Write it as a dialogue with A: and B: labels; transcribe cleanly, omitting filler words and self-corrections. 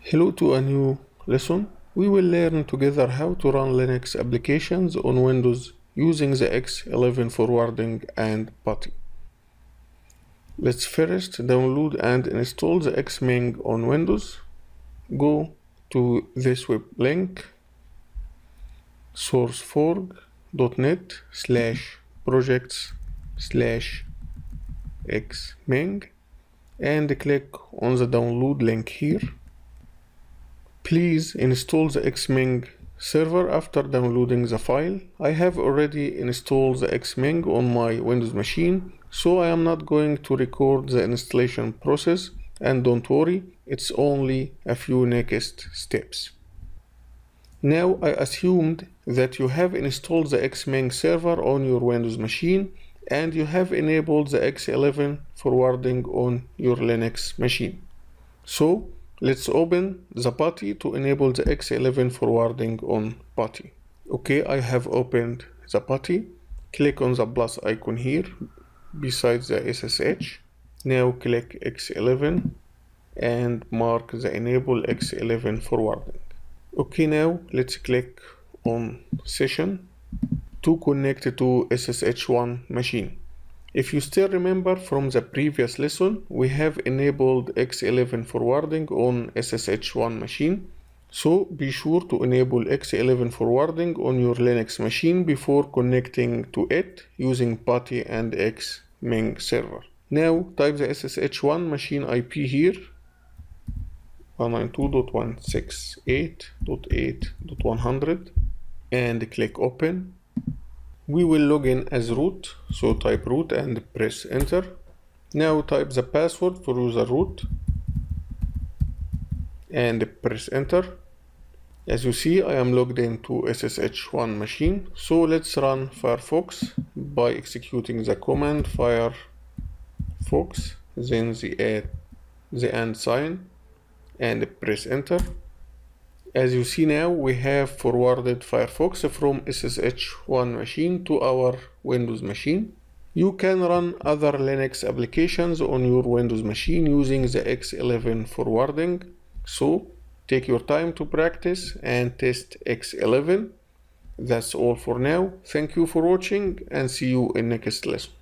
A: Hello to a new lesson. We will learn together how to run Linux applications on Windows using the x11 forwarding and PuTTY. Let's first download and install the Xming on Windows. Go to this web link sourceforge.net/projects/xming and click on the download link here. Please install the Xming server after downloading the file. I have already installed the Xming on my Windows machine, so I am not going to record the installation process, and don't worry, it's only a few next steps. Now I assumed that you have installed the Xming server on your Windows machine and you have enabled the x11 forwarding on your Linux machine. So let's open the PuTTY to enable the x11 forwarding on PuTTY. Okay, I have opened the PuTTY. Click on the plus icon here beside the SSH. Now click x11 and mark the enable x11 forwarding. Okay, now let's click on session to connect to SSH1 machine. If you still remember from the previous lesson, we have enabled x11 forwarding on SSH1 machine. So be sure to enable x11 forwarding on your Linux machine before connecting to it using PuTTY and Xming server. Now type the SSH1 machine IP here, 192.168.8.100, and click open. We will log in as root, so type root and press enter. Now type the password for user root and press enter. As you see, I am logged into SSH1 machine, so let's run Firefox by executing the command Firefox, then the and sign, and press enter. As you see now, we have forwarded Firefox from SSH1 machine to our Windows machine. You can run other Linux applications on your Windows machine using the x11 forwarding. So take your time to practice and test x11. That's all for now. Thank you for watching and see you in next lesson.